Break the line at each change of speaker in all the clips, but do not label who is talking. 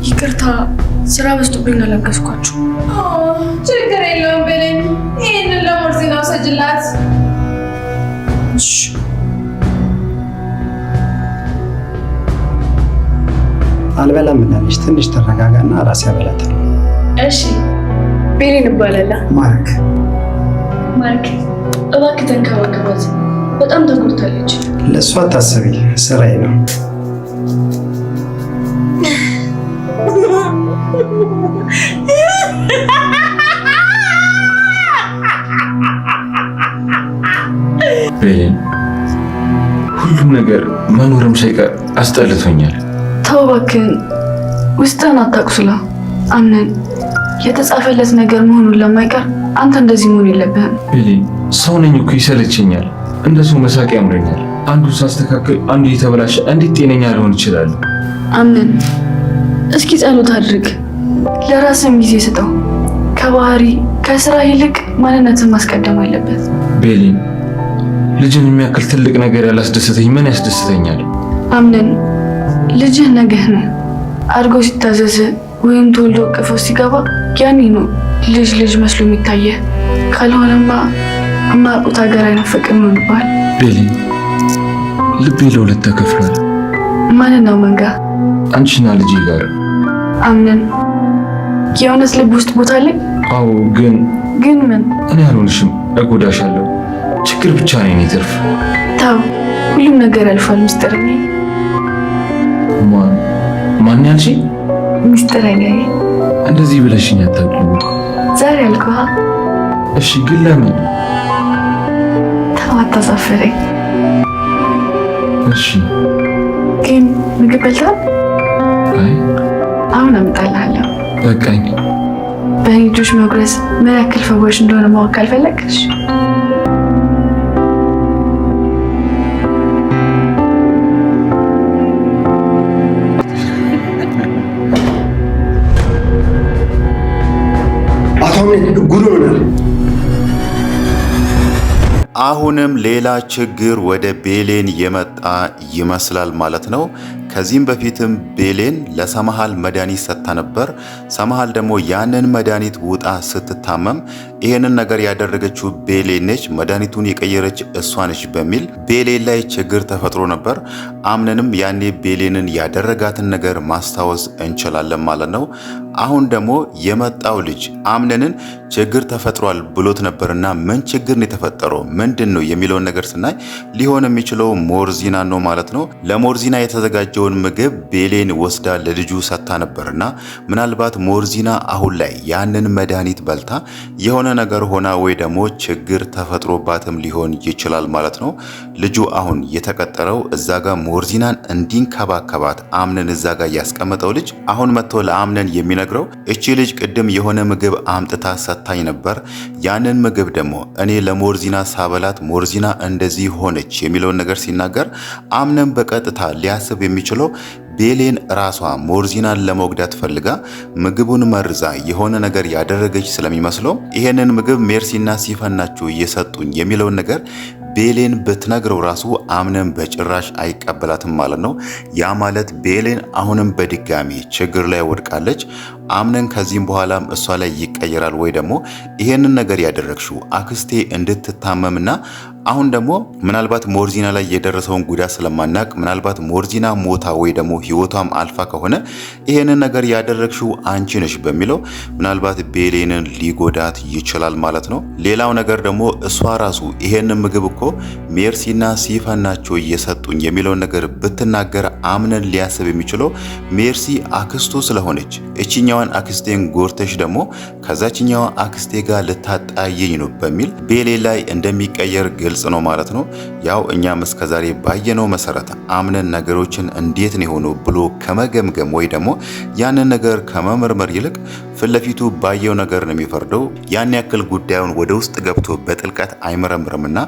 ይቅርታ ስራ በዝቶብኝ አላገዝኳችሁ።
ችግር የለውም በለኝ። ይህንን ለሞርዚና ውሰጅላት።
አልበላም ብላለች። ትንሽ ተረጋጋና ራስ ያበላታል።
እሺ ቤሌን እባላለሁ።
ማርክ
እባክህ ተንከባከባት፣ በጣም ተጎድታለች።
ለእሷ አታስቢ፣ ስራዬ ነው።
ቤሌን ሁሉም ነገር መኖርም ሳይቀር አስጠልቶኛል።
ተው እባክህን፣ ውስጥህን አታቁስለው። አምነን የተጻፈለት ነገር መሆኑን ለማይቀር አንተ እንደዚህ መሆን የለብህም።
ቤሌን ሰው ነኝ እኮ ይሰለቸኛል። እንደ ሰው መሳቅ ያምረኛል። አንዱን ሳስተካክል አንዱ እየተበላሸ እንዴት ጤነኛ ልሆን ይችላል?
አምነን እስኪ ጸሎት አድርግ፣ ለራስም ጊዜ ስጠው። ከባህሪ ከስራ ይልቅ ማንነትን ማስቀደም አለበት።
ቤሌን ልጅን የሚያክል ትልቅ ነገር ያላስደሰተኝ ምን ያስደስተኛል?
አምነን ልጅህ ነገህ ነው። አድጎ ሲታዘዝ ወይም ተወልዶ እቅፍ ውስጥ ሲገባ ያኔ ነው ልጅ መስሎ የሚታየህ። ካልሆነማ የማያውቁት ሀገር አይናፍቅም ይባል።
ቤሌን ልቤ ለሁለት ተከፍሏል።
ማንና መንጋ?
አንቺና ልጄ ጋር።
አምነን የእውነት ልብ ውስጥ ቦታ አለኝ?
አዎ፣ ግን
ምን?
እኔ አልሆንሽም፣ እጎዳሻለሁ። ችግር ብቻ ነው የኔ ትርፍ።
ተው፣ ሁሉም ነገር ያልፋል። ምስጢረኛ
ማን ያልሽኝ?
ምስጢረኛ
እንደዚህ ብለሽኝ አታውቂም።
ዛሬ አልኩህ።
እሺ፣ ግን ለምን?
ተው፣ አታሳፍረኝ።
እሺ፣
ግን ምግብ በልተሃል?
አይ
አሁን አመጣልሃለሁ።
በቃኝ።
በእኔ እጆች መጉረስ ምን ያክል ፈዋሽ እንደሆነ ማወቅ ካልፈለግሽ
አሁንም ሌላ ችግር ወደ ቤሌን የመጣ ይመስላል ማለት ነው። ከዚህም በፊትም ቤሌን ለሰመሃል መድኃኒት ሰጥታ ነበር። ሰመሃል ደግሞ ያንን መድኃኒት ውጣ ስትታመም ይሄንን ነገር ያደረገችው ቤሌን ነች፣ መድኃኒቱን የቀየረች እሷ ነች በሚል ቤሌን ላይ ችግር ተፈጥሮ ነበር። አምነንም ያኔ ቤሌንን ያደረጋትን ነገር ማስታወስ እንችላለን ማለት ነው። አሁን ደግሞ የመጣው ልጅ አምነንን ችግር ተፈጥሯል ብሎት ነበርና ምን ችግር ነው የተፈጠረው ምንድን ነው የሚለውን ነገር ስናይ ሊሆን የሚችለው ሞርዚና ነው ማለት ነው። ለሞርዚና የተዘጋጀውን ምግብ ቤሌን ወስዳ ለልጁ ሰጥታ ነበርና ምናልባት ሞርዚና አሁን ላይ ያንን መድኃኒት በልታ የሆነ ነገር ሆና ወይ ደግሞ ችግር ተፈጥሮባትም ሊሆን ይችላል ማለት ነው። ልጁ አሁን የተቀጠረው እዛ ጋር ሞርዚናን እንዲንከባከባት አምነን እዛ ጋር ያስቀመጠው ልጅ አሁን መጥቶ ለአምነን የሚነግረው እቺ ልጅ ቅድም የሆነ ምግብ አምጥታ ሰጥታኝ ነበር፣ ያንን ምግብ ደግሞ እኔ ለሞርዚና ሳበላት ሞርዚና እንደዚህ ሆነች የሚለውን ነገር ሲናገር አምነን በቀጥታ ሊያስብ የሚችለው ቤሌን ራሷ ሞርዚናን ለመጉዳት ፈልጋ ምግቡን መርዛ የሆነ ነገር ያደረገች ስለሚመስለው ይሄንን ምግብ ሜርሲና ሲፈናችሁ እየሰጡኝ የሚለውን ነገር ቤሌን ብትነግረው ራሱ አምነን በጭራሽ አይቀበላትም ማለት ነው። ያ ማለት ቤሌን አሁንም በድጋሚ ችግር ላይ ወድቃለች። አምነን ከዚህም በኋላም እሷ ላይ ይቀየራል ወይ ደግሞ ይሄንን ነገር ያደረግሽው አክስቴ እንድትታመምና አሁን ደግሞ ምናልባት ሞርዚና ላይ የደረሰውን ጉዳት ስለማናቅ ምናልባት ሞርዚና ሞታ ወይ ደግሞ ህይወቷም አልፋ ከሆነ ይሄንን ነገር ያደረግሽው አንቺ ነሽ በሚለው ምናልባት ቤሌንን ሊጎዳት ይችላል ማለት ነው። ሌላው ነገር ደግሞ እሷ ራሱ ይሄንን ምግብ እኮ ሜርሲና ሲፈን ናቸው እየሰጡኝ የሚለውን ነገር ብትናገር አምነን ሊያስብ የሚችለው ሜርሲ አክስቱ ስለሆነች እቺኛዋን አክስቴን ጎርተሽ ደግሞ ከዛችኛዋ አክስቴ ጋር ልታጣየኝ ነው በሚል ቤሌ ላይ እንደሚቀየር ግልጽ ነው ማለት ነው። ያው እኛም እስከዛሬ ባየነው መሰረት አምነን ነገሮችን እንዴት ነው የሆነው ብሎ ከመገምገም ወይ ደግሞ ያንን ነገር ከመመርመር ይልቅ ፍለፊቱ ባየው ነገር ነው የሚፈርደው። ያን ያክል ጉዳዩን ወደ ውስጥ ገብቶ በጥልቀት አይመረምርምና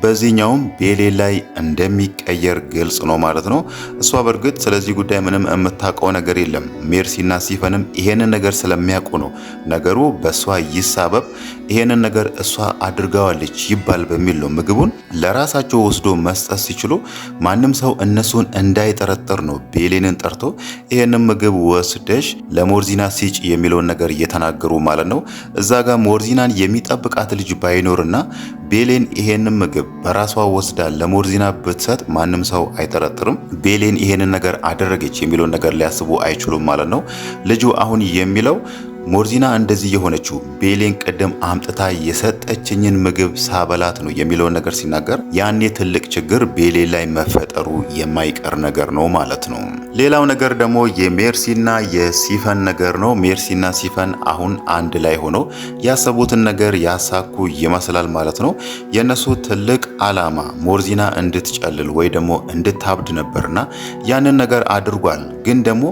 በዚህኛውም ቤሌን ላይ እንደሚቀየር ግልጽ ነው ማለት ነው። እሷ በእርግጥ ስለዚህ ጉዳይ ምንም የምታውቀው ነገር የለም። ሜርሲና ሲፈንም ይሄንን ነገር ስለሚያውቁ ነው ነገሩ በእሷ ይሳበብ ይሄንን ነገር እሷ አድርጋዋለች ይባል በሚል ነው ምግቡን ለራሳቸው ወስዶ መስጠት ሲችሉ ማንም ሰው እነሱን እንዳይጠረጥር ነው ቤሌንን ጠርቶ ይሄንን ምግብ ወስደሽ ለሞርዚና ሲጭ የሚለውን ነገር እየተናገሩ ማለት ነው። እዛ ጋር ሞርዚናን የሚጠብቃት ልጅ ባይኖርና ቤሌን ይሄንን ምግብ በራሷ ወስዳ ለሞርዚና ብትሰጥ ማንም ሰው አይጠረጥርም። ቤሌን ይሄንን ነገር አደረገች የሚለውን ነገር ሊያስቡ አይችሉም ማለት ነው። ልጁ አሁን የሚለው ሞርዚና እንደዚህ የሆነችው ቤሌን ቅድም አምጥታ የሰጠችኝን ምግብ ሳበላት ነው የሚለውን ነገር ሲናገር ያኔ ትልቅ ችግር ቤሌን ላይ መፈጠሩ የማይቀር ነገር ነው ማለት ነው። ሌላው ነገር ደግሞ የሜርሲና የሲፈን ነገር ነው። ሜርሲና ሲፈን አሁን አንድ ላይ ሆነው ያሰቡትን ነገር ያሳኩ ይመስላል ማለት ነው። የነሱ ትልቅ አላማ ሞርዚና እንድትጨልል ወይ ደግሞ እንድታብድ ነበርና ያንን ነገር አድርጓል። ግን ደግሞ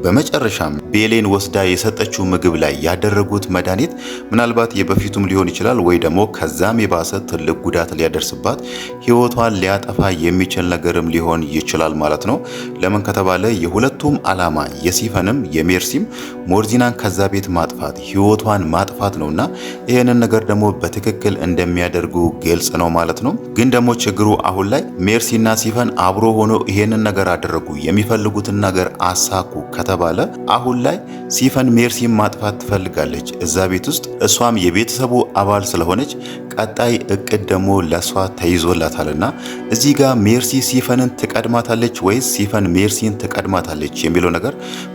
በመጨረሻም ቤሌን ወስዳ የሰጠችው ምግብ ላይ ያደረጉት መድኃኒት ምናልባት የበፊቱም ሊሆን ይችላል ወይ ደግሞ ከዛም የባሰ ትልቅ ጉዳት ሊያደርስባት ህይወቷን ሊያጠፋ የሚችል ነገርም ሊሆን ይችላል ማለት ነው። ለምን ከተባለ የሁለቱም አላማ የሲፈንም የሜርሲም ሞርዚናን ከዛ ቤት ማጥፋት ህይወቷን ማጥፋት ነውና ይሄንን ነገር ደግሞ በትክክል እንደሚያደርጉ ግልጽ ነው ማለት ነው። ግን ደግሞ ችግሩ አሁን ላይ ሜርሲና ሲፈን አብሮ ሆኖ ይሄንን ነገር አደረጉ የሚፈልጉትን ነገር አሳኩ ከተባለ አሁን ላይ ሲፈን ሜርሲን ማጥፋት ትፈልጋለች እዛ ቤት ውስጥ እሷም የቤተሰቡ አባል ስለሆነች ቀጣይ እቅድ ደግሞ ለሷ ተይዞላታልና እዚህ ጋር ሜርሲ ሲፈንን ትቀድማታለች ወይስ ሲፈን ሜርሲን ትቀድማታለች የሚለው ነገር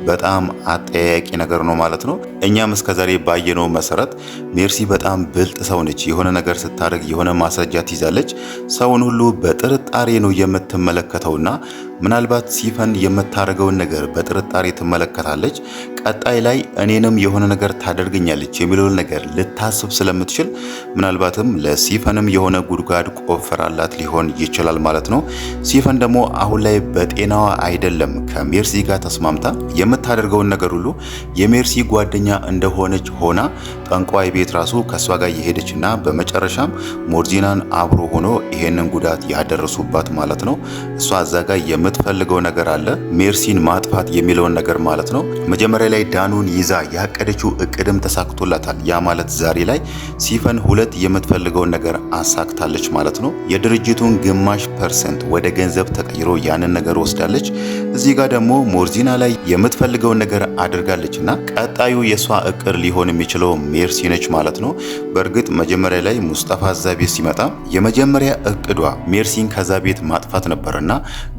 በጣም አጠያያቂ ነገር ነው ማለት ነው። እኛም እስከዛሬ ባየነው መሰረት ሜርሲ በጣም ብልጥ ሰው ነች። የሆነ ነገር ስታደርግ የሆነ ማስረጃ ትይዛለች። ሰውን ሁሉ በጥርጣሬ ነው የምትመለከተውና ምናልባት ሲፈን የምታደርገውን ነገር በጥርጣሬ ትመለከታለች። ቀጣይ ላይ እኔንም የሆነ ነገር ታደርገኛለች የሚለውን ነገር ልታስብ ስለምትችል ምናልባትም ለሲፈንም የሆነ ጉድጓድ ቆፈራላት ሊሆን ይችላል ማለት ነው። ሲፈን ደግሞ አሁን ላይ በጤናዋ አይደለም። ከሜርሲ ጋር ተስማምታ የምታደርገውን ነገር ሁሉ የሜርሲ ጓደኛ እንደሆነች ሆና ጠንቋይ ቤት ራሱ ከሷ ጋር የሄደችና በመጨረሻም ሞርዚናን አብሮ ሆኖ ይሄንን ጉዳት ያደረሱባት ማለት ነው። እሷ እዛ ጋር የምትፈልገው ነገር አለ ሜርሲን ማጥፋት የሚለውን ነገር ማለት ነው። መጀመሪያ ላይ ዳኑን ይዛ ያቀደችው እቅድም ተሳክቶላታል። ያ ማለት ዛሬ ላይ ሲፈን ሁለት የምትፈልገውን ነገር አሳክታለች ማለት ነው። የድርጅቱን ግማሽ ፐርሰንት ወደ ገንዘብ ተቀይሮ ያንን ነገር ወስዳለች። እዚህ ጋር ደግሞ ሞርዚና ላይ የምትፈልገውን ነገር አድርጋለችና ቀጣዩ የሷ እቅድ ሊሆን የሚችለው ሜርሲ ነች ማለት ነው። በእርግጥ መጀመሪያ ላይ ሙስጠፋ እዛ ቤት ሲመጣ የመጀመሪያ እቅዷ ሜርሲን ከዛ ቤት ማጥፋት ነበርና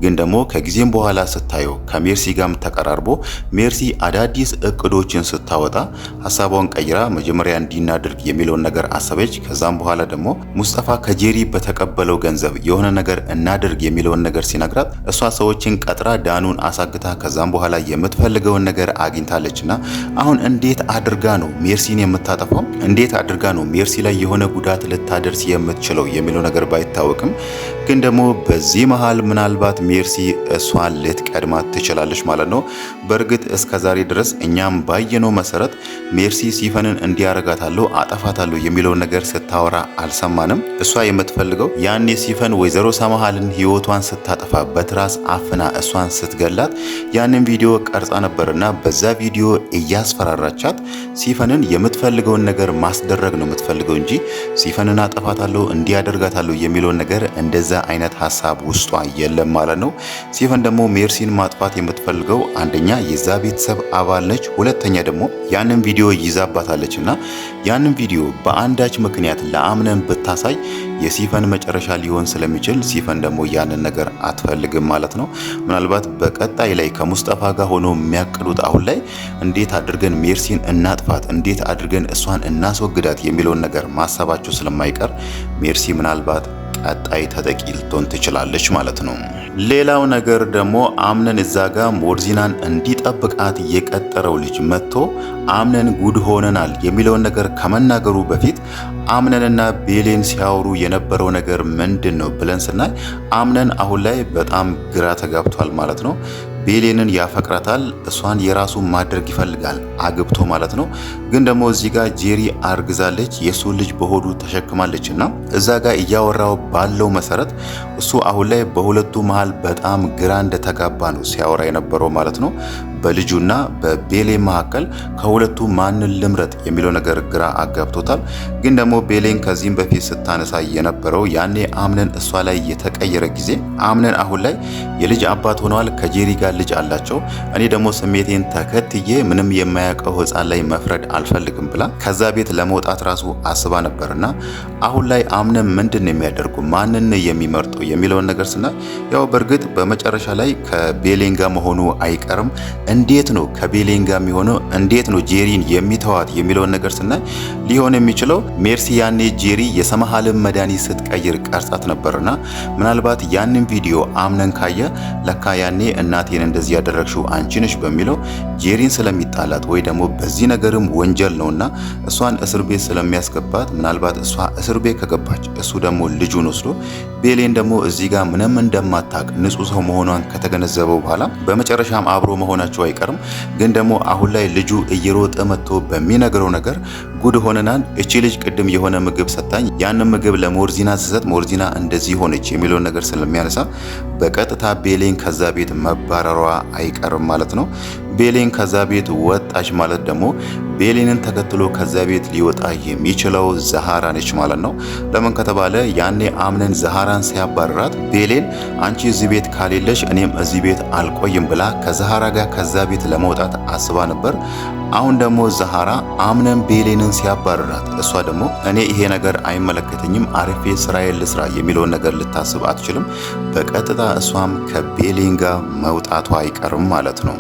ግን ደግሞ ከጊዜም በኋላ ስታየው ከሜርሲ ጋርም ተቀራርቦ ሜርሲ አዳዲስ እቅዶችን ስታወጣ ሀሳቧን ቀይራ መጀመሪያ እንዲናደርግ የሚለውን ነገር አሰበች። ከዛም በኋላ ደግሞ ሙስጠፋ ከጄሪ በተቀበለው ገንዘብ የሆነ ነገር እናድርግ የሚለውን ነገር ሲነግራት እሷ ሰዎችን ቀጥራ ዳኑን አሳግታ ከዛም በኋላ የምትፈልገውን ነገር አግኝታለችና አሁን እንዴት አድርጋ ነው ሜርሲን የምታጠፋው? እንዴት አድርጋ ነው ሜርሲ ላይ የሆነ ጉዳት ልታደርስ የምትችለው የሚለው ነገር ባይታወቅም ግን ደግሞ በዚህ መሃል ምናልባት ሜርሲ እሷን ልትቀድማት ትችላለች ማለት ነው። በእርግጥ እስከዛሬ ድረስ እኛም ባየነው መሰረት ሜርሲ ሲፈንን እንዲያረጋታለሁ አጠፋታለሁ የሚለውን ነገር ስታወራ አልሰማንም። እሷ የምትፈልገው ያኔ ሲፈን ወይዘሮ ሰማሃልን ህይወቷን ስታጠፋ በትራስ አፍና እሷን ስትገላት ያንን ቪዲዮ ቀርጻ ነበርና በዛ ቪዲዮ እያስፈራራቻት ሲፈንን የምትፈልገውን ነገር ማስደረግ ነው የምትፈልገው እንጂ ሲፈንን አጠፋታለሁ እንዲያደርጋታለሁ የሚለውን ነገር እንደዛ አይነት ሀሳብ ውስጧ የለም ማለት ነው። ሲፈን ደግሞ ሜርሲን ማጥፋት የምትፈልገው አንደኛ የዛ ቤተሰብ አባል ነች፣ ሁለተኛ ደግሞ ያንን ቪዲዮ ይዛባታለችና ያንን ቪዲዮ በአንዳች ምክንያት ለአምነን ብታሳይ የሲፈን መጨረሻ ሊሆን ስለሚችል ሲፈን ደግሞ ያንን ነገር አትፈልግም ማለት ነው። ምናልባት በቀጣይ ላይ ከሙስጠፋ ጋር ሆኖ የሚያቅዱት አሁን ላይ እንዴት አድርገን ሜርሲን እናጥፋት፣ እንዴት አድርገን እሷን እናስወግዳት የሚለውን ነገር ማሰባቸው ስለማይቀር ሜርሲ ምናልባት ቀጣይ ተጠቂ ልትሆን ትችላለች ማለት ነው። ሌላው ነገር ደግሞ አምነን እዛ ጋር ሞርዚናን እንዲጠብቃት የቀጠረው ልጅ መጥቶ አምነን ጉድ ሆነናል የሚለውን ነገር ከመናገሩ በፊት አምነንና ቤሌን ሲያወሩ የነበረው ነገር ምንድን ነው ብለን ስናይ አምነን አሁን ላይ በጣም ግራ ተጋብቷል ማለት ነው። ቤሌንን ያፈቅራታል። እሷን የራሱ ማድረግ ይፈልጋል አግብቶ ማለት ነው። ግን ደግሞ እዚህ ጋር ጄሪ አርግዛለች፣ የሱን ልጅ በሆዱ ተሸክማለችና እዛ ጋር እያወራው ባለው መሰረት እሱ አሁን ላይ በሁለቱ መሃል በጣም ግራ እንደተጋባ ነው ሲያወራ የነበረው ማለት ነው። በልጁና በቤሌን መካከል ከሁለቱ ማንን ልምረጥ የሚለው ነገር ግራ አጋብቶታል። ግን ደግሞ ቤሌን ከዚህም በፊት ስታነሳ የነበረው ያኔ አምነን እሷ ላይ የተቀየረ ጊዜ አምነን አሁን ላይ የልጅ አባት ሆነዋል፣ ከጄሪ ጋር ልጅ አላቸው። እኔ ደግሞ ስሜቴን ተከትዬ ምንም የማያውቀው ሕፃን ላይ መፍረድ አልፈልግም ብላ ከዛ ቤት ለመውጣት ራሱ አስባ ነበርና አሁን ላይ አምነን ምንድን ነው የሚያደርጉ ማንን የሚመርጠው የሚለውን ነገር ስናይ ያው በእርግጥ በመጨረሻ ላይ ከቤሌን ጋር መሆኑ አይቀርም። እንዴት ነው ከቤሌን ጋር የሚሆነው? እንዴት ነው ጄሪን የሚተዋት የሚለውን ነገር ስናይ ሊሆን የሚችለው ሜርሲ ያኔ ጄሪ የሰመሃልን መድኃኒት ስትቀይር ቀርጻት ነበርና ምናልባት ያንን ቪዲዮ አምነን ካየ ለካ ያኔ እናቴን እንደዚህ ያደረግሽው አንቺ ነሽ በሚለው ጄሪን ስለሚጣላት ወይ ደግሞ በዚህ ነገርም ወንጀል ነውና እሷን እስር ቤት ስለሚያስገባት ምናልባት እሷ እስር ቤት ከገባች እሱ ደግሞ ልጁን ወስዶ ቤሌን ደግሞ እዚህ ጋር ምንም እንደማታቅ ንጹህ ሰው መሆኗን ከተገነዘበው በኋላ በመጨረሻም አብሮ መሆናቸው አይቀርም። ግን ደግሞ አሁን ላይ ልጁ እየሮጠ መጥቶ በሚነግረው ነገር ጉድ ሆነናል። እቺ ልጅ ቅድም የሆነ ምግብ ሰጣኝ፣ ያንን ምግብ ለሞርዚና ስሰጥ ሞርዚና እንደዚህ ሆነች የሚለውን ነገር ስለሚያነሳ በቀጥታ ቤሌን ከዛ ቤት መባረሯ አይቀርም ማለት ነው። ቤሌን ከዛ ቤት ወጣች ማለት ደግሞ ቤሌንን ተከትሎ ከዛ ቤት ሊወጣ የሚችለው ዛሃራ ነች ማለት ነው። ለምን ከተባለ ያኔ አምነን ዛሃራን ሲያባረራት ቤሌን አንቺ እዚህ ቤት ካሌለሽ እኔም እዚህ ቤት አልቆይም ብላ ከዛሃራ ጋር ከዛ ቤት ለመውጣት አስባ ነበር። አሁን ደግሞ ዛሃራ አምነን ቤሌንን ሲያባረራት እሷ ደግሞ እኔ ይሄ ነገር አይመለከተኝም አርፌ ስራዬን ልስራ የሚለውን ነገር ልታስብ አትችልም። በቀጥታ እሷም ከቤሌን ጋር መውጣቷ አይቀርም ማለት ነው።